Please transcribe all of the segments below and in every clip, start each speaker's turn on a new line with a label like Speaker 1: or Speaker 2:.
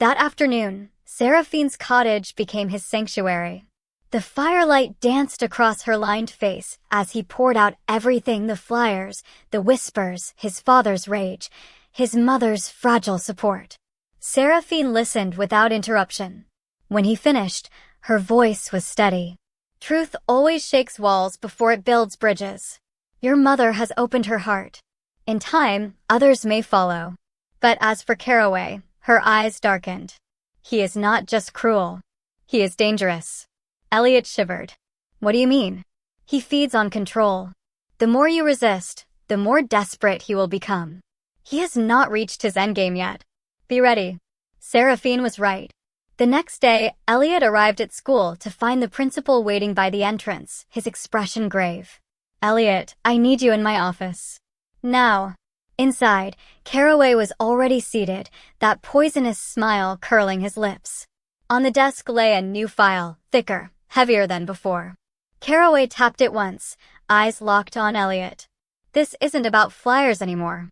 Speaker 1: That afternoon, Seraphine's cottage became his sanctuary. The firelight danced across her lined face as he poured out everything: the flyers, the whispers, his father's rage, his mother's fragile support. Seraphine listened without interruption. When he finished, her voice was steady. Truth always shakes walls before it builds bridges. Your mother has opened her heart. In time, others may follow. But as for Caraway, her eyes darkened. He is not just cruel. He is dangerous. Elliot shivered. What do you mean? He feeds on control. The more you resist, the more desperate he will become. He has not reached his endgame yet. Be ready. Seraphine was right. The next day, Elliot arrived at school to find the principal waiting by the entrance, his expression grave. Elliot, I need you in my office. Now. Inside, Caraway was already seated, that poisonous smile curling his lips. On the desk lay a new file, thicker, heavier than before. Caraway tapped it once, eyes locked on Elliot. This isn't about flyers anymore.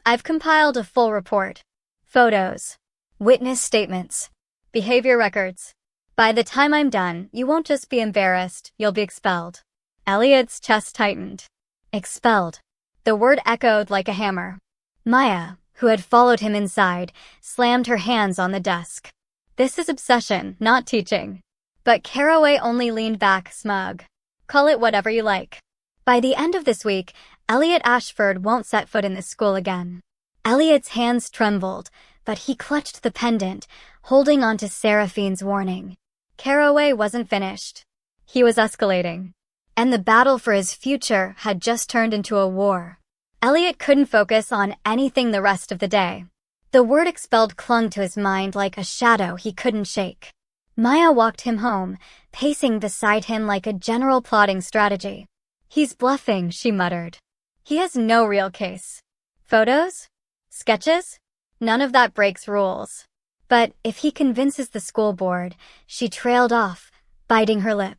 Speaker 1: I've compiled a full report. Photos. Witness statements. Behavior records. By the time I'm done, you won't just be embarrassed, you'll be expelled. Elliot's chest tightened. Expelled. The word echoed like a hammer. Maya, who had followed him inside, slammed her hands on the desk. This is obsession, not teaching. But Caraway only leaned back, smug. Call it whatever you like. By the end of this week, Elliot Ashford won't set foot in this school again. Elliot's hands trembled, but he clutched the pendant, holding on to Seraphine's warning. Caraway wasn't finished. He was escalating. And the battle for his future had just turned into a war. Elliot couldn't focus on anything the rest of the day. The word expelled clung to his mind like a shadow he couldn't shake. Maya walked him home, pacing beside him like a general plotting strategy. He's bluffing, she muttered. He has no real case. Photos? Sketches? None of that breaks rules. But if he convinces the school board, she trailed off, biting her lip.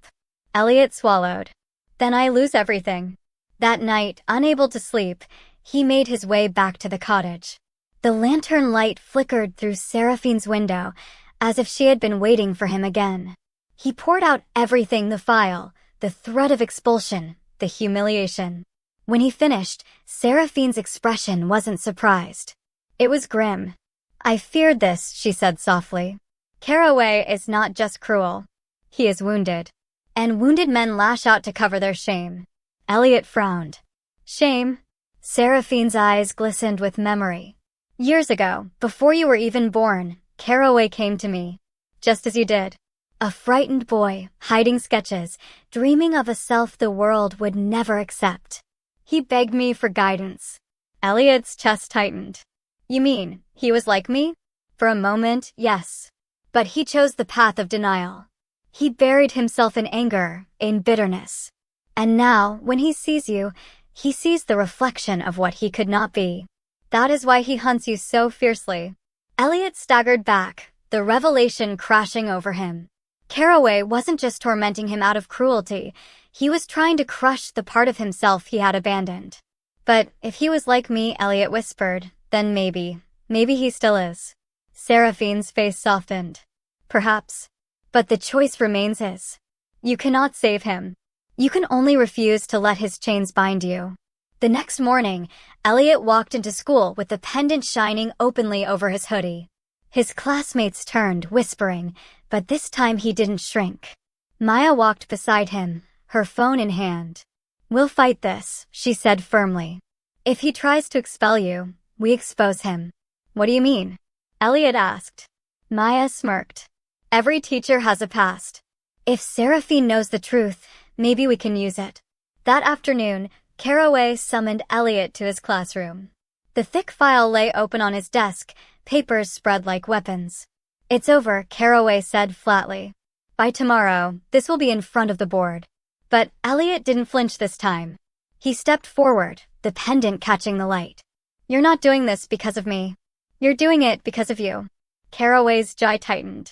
Speaker 1: Elliot swallowed. Then I lose everything. That night, unable to sleep, he made his way back to the cottage. The lantern light flickered through Seraphine's window, as if she had been waiting for him again. He poured out everything: the file, the threat of expulsion, the humiliation. When he finished, Seraphine's expression wasn't surprised. It was grim. I feared this, she said softly. Caraway is not just cruel. He is wounded. And wounded men lash out to cover their shame. Elliot frowned. Shame? Seraphine's eyes glistened with memory. Years ago, before you were even born, Caraway came to me. Just as you did. A frightened boy, hiding sketches, dreaming of a self the world would never accept. He begged me for guidance. Elliot's chest tightened. You mean, he was like me? For a moment, yes. But he chose the path of denial. He buried himself in anger, in bitterness. And now, when he sees you, he sees the reflection of what he could not be. That is why he hunts you so fiercely. Elliot staggered back, the revelation crashing over him. Caraway wasn't just tormenting him out of cruelty, he was trying to crush the part of himself he had abandoned. But if he was like me, Elliot whispered, then maybe he still is. Seraphine's face softened. Perhaps. But the choice remains his. You cannot save him. You can only refuse to let his chains bind you. The next morning, Elliot walked into school with the pendant shining openly over his hoodie. His classmates turned, whispering, but this time he didn't shrink. Maya walked beside him, her phone in hand. We'll fight this, she said firmly. If he tries to expel you, we expose him. What do you mean? Elliot asked. Maya smirked. Every teacher has a past. If Seraphine knows the truth, maybe we can use it. That afternoon, Caraway summoned Elliot to his classroom. The thick file lay open on his desk, papers spread like weapons. It's over, Caraway said flatly. By tomorrow, this will be in front of the board. But Elliot didn't flinch this time. He stepped forward, the pendant catching the light. You're not doing this because of me. You're doing it because of you. Caraway's jaw tightened.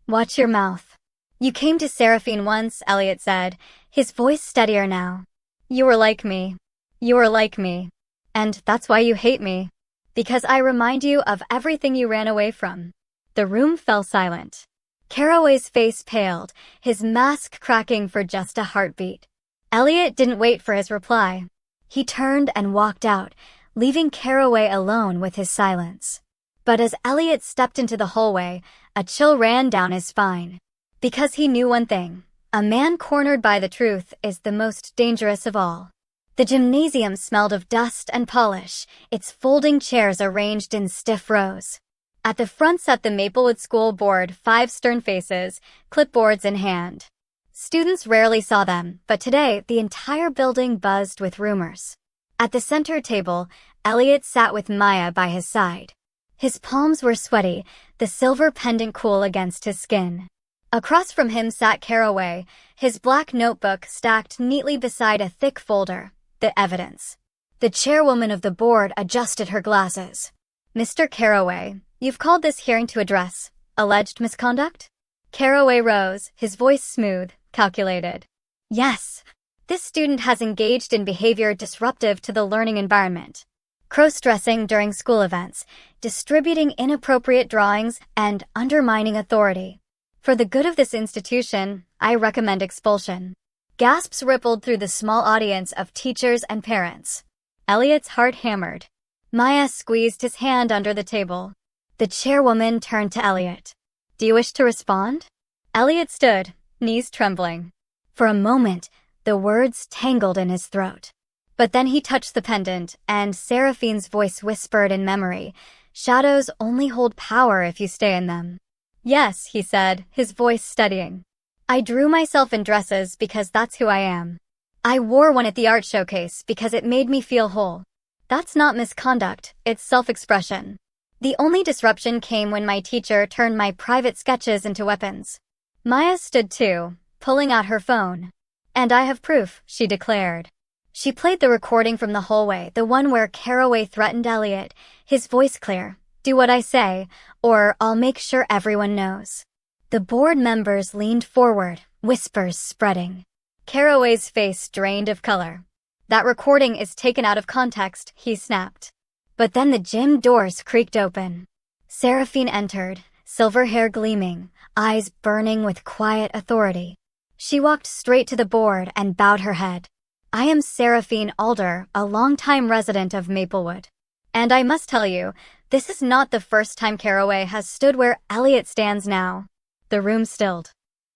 Speaker 1: Watch your mouth. You came to Seraphine once, Elliot said, his voice steadier now. You were like me. You were like me. And that's why you hate me. Because I remind you of everything you ran away from. The room fell silent. Caraway's face paled, his mask cracking for just a heartbeat. Elliot didn't wait for his reply. He turned and walked out, leaving Caraway alone with his silence. But as Elliot stepped into the hallway, a chill ran down his spine. Because he knew one thing: a man cornered by the truth is the most dangerous of all. The gymnasium smelled of dust and polish, its folding chairs arranged in stiff rows. At the front sat the Maplewood School Board, 5 stern faces, clipboards in hand. Students rarely saw them, but today the entire building buzzed with rumors. At the center table, Elliot sat with Maya by his side. His palms were sweaty, the silver pendant cool against his skin. Across from him sat Caraway, his black notebook stacked neatly beside a thick folder, the evidence. The chairwoman of the board adjusted her glasses. "Mr. Caraway, you've called this hearing to address alleged misconduct?" Caraway rose, his voice smooth, calculated. "Yes. This student has engaged in behavior disruptive to the learning environment. Crossdressing during school events, distributing inappropriate drawings, and undermining authority. For the good of this institution, I recommend expulsion." Gasps rippled through the small audience of teachers and parents. Elliot's heart hammered. Maya squeezed his hand under the table. The chairwoman turned to Elliot. "Do you wish to respond?" Elliot stood, knees trembling. For a moment, the words tangled in his throat. But then he touched the pendant, and Seraphine's voice whispered in memory, "Shadows only hold power if you stay in them." "Yes," he said, his voice steadying. "I drew myself in dresses because that's who I am. I wore one at the art showcase because it made me feel whole. That's not misconduct, it's self-expression. The only disruption came when my teacher turned my private sketches into weapons." Maya stood too, pulling out her phone. "And I have proof," she declared. She played the recording from the hallway, the one where Caraway threatened Elliot, his voice clear. "Do what I say, or I'll make sure everyone knows." The board members leaned forward, whispers spreading. Caraway's face drained of color. "That recording is taken out of context," he snapped. But then the gym doors creaked open. Seraphine entered, silver hair gleaming, eyes burning with quiet authority. She walked straight to the board and bowed her head. "I am Seraphine Alder, a longtime resident of Maplewood. And I must tell you, this is not the first time Caraway has stood where Elliot stands now." The room stilled.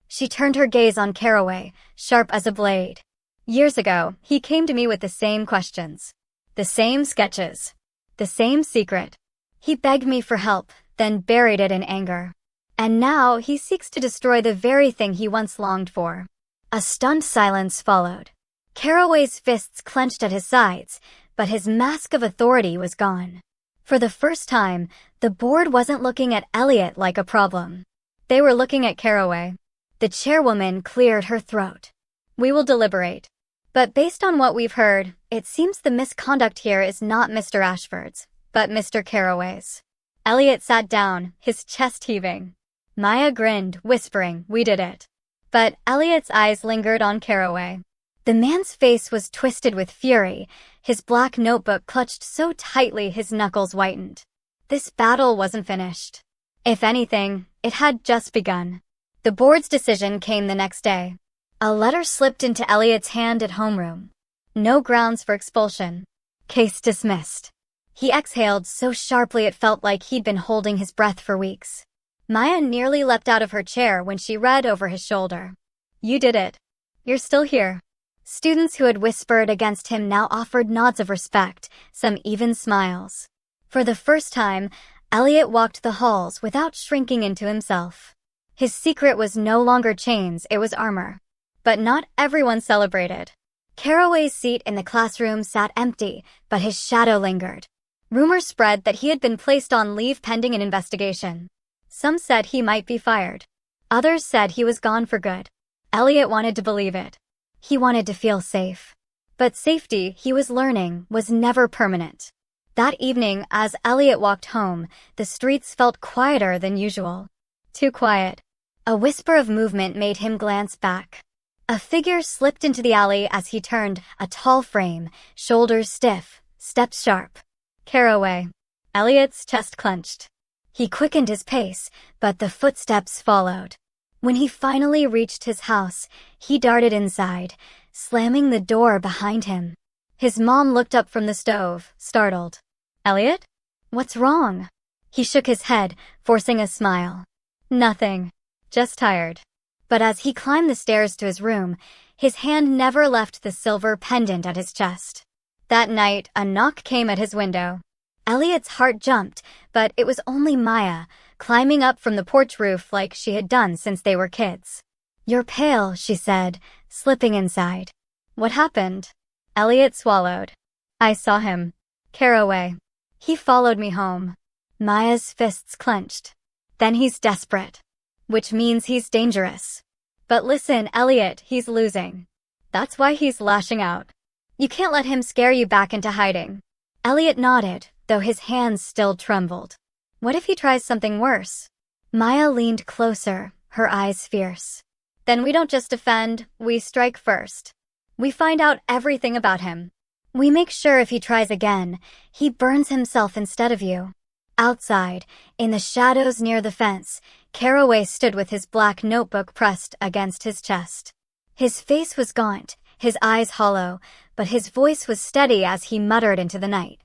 Speaker 1: She turned her gaze on Caraway, sharp as a blade. "Years ago, he came to me with the same questions. The same sketches. The same secret. He begged me for help, then buried it in anger. And now he seeks to destroy the very thing he once longed for." A stunned silence followed. Caraway's fists clenched at his sides, but his mask of authority was gone. For the first time, the board wasn't looking at Elliot like a problem. They were looking at Caraway. The chairwoman cleared her throat. "We will deliberate. But based on what we've heard, it seems the misconduct here is not Mr. Ashford's, but Mr. Caraway's." Elliot sat down, his chest heaving. Maya grinned, whispering, "We did it." But Elliot's eyes lingered on Caraway. The man's face was twisted with fury, his black notebook clutched so tightly his knuckles whitened. This battle wasn't finished. If anything, it had just begun. The board's decision came the next day. A letter slipped into Elliot's hand at homeroom. No grounds for expulsion. Case dismissed. He exhaled so sharply it felt like he'd been holding his breath for weeks. Maya nearly leapt out of her chair when she read over his shoulder. "You did it. You're still here." Students who had whispered against him now offered nods of respect, some even smiles. For the first time, Elliot walked the halls without shrinking into himself. His secret was no longer chains, it was armor. But not everyone celebrated. Caraway's seat in the classroom sat empty, but his shadow lingered. Rumors spread that he had been placed on leave pending an investigation. Some said he might be fired. Others said he was gone for good. Elliot wanted to believe it. He wanted to feel safe. But safety, he was learning, was never permanent. That evening, as Elliot walked home, the streets felt quieter than usual. Too quiet. A whisper of movement made him glance back. A figure slipped into the alley as he turned, a tall frame, shoulders stiff, steps sharp. Caraway. Elliot's chest clenched. He quickened his pace, but the footsteps followed. When he finally reached his house, he darted inside, slamming the door behind him. His mom looked up from the stove, startled. "Elliot? What's wrong?" He shook his head, forcing a smile. "Nothing. Just tired." But as he climbed the stairs to his room, his hand never left the silver pendant at his chest. That night, a knock came at his window. Elliot's heart jumped, but it was only Maya, climbing up from the porch roof like she had done since they were kids. "You're pale," she said, slipping inside. "What happened?" Elliot swallowed. "I saw him. Caraway. He followed me home." Maya's fists clenched. "Then he's desperate. Which means he's dangerous. But listen, Elliot, he's losing. That's why he's lashing out. You can't let him scare you back into hiding." Elliot nodded, though his hands still trembled. "What if he tries something worse?" Maya leaned closer, her eyes fierce. "Then we don't just defend, we strike first. We find out everything about him. We make sure if he tries again, he burns himself instead of you." Outside, in the shadows near the fence, Caraway stood with his black notebook pressed against his chest. His face was gaunt, his eyes hollow, but his voice was steady as he muttered into the night.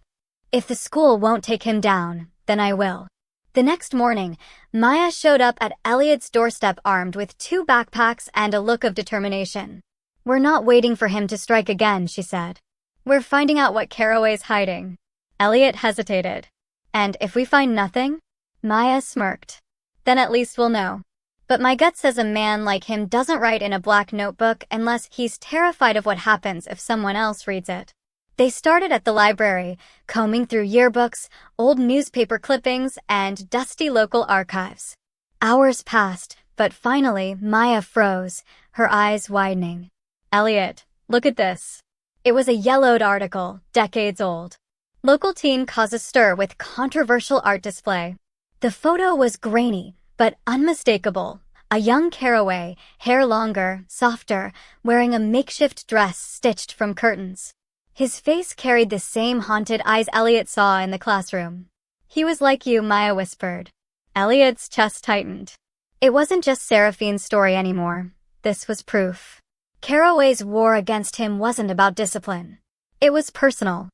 Speaker 1: "If the school won't take him down, then I will." The next morning, Maya showed up at Elliot's doorstep armed with 2 backpacks and a look of determination. "We're not waiting for him to strike again," she said. "We're finding out what Caraway's hiding." Elliot hesitated. "And if we find nothing?" Maya smirked. "Then at least we'll know. But my gut says a man like him doesn't write in a black notebook unless he's terrified of what happens if someone else reads it." They started at the library, combing through yearbooks, old newspaper clippings, and dusty local archives. Hours passed, but finally Maya froze, her eyes widening. "Elliot, look at this." It was a yellowed article, decades old. "Local teen causes stir with controversial art display." The photo was grainy, but unmistakable. A young Caraway, hair longer, softer, wearing a makeshift dress stitched from curtains. His face carried the same haunted eyes Elliot saw in the classroom. "He was like you," Maya whispered. Elliot's chest tightened. It wasn't just Seraphine's story anymore. This was proof. Caraway's war against him wasn't about discipline. It was personal.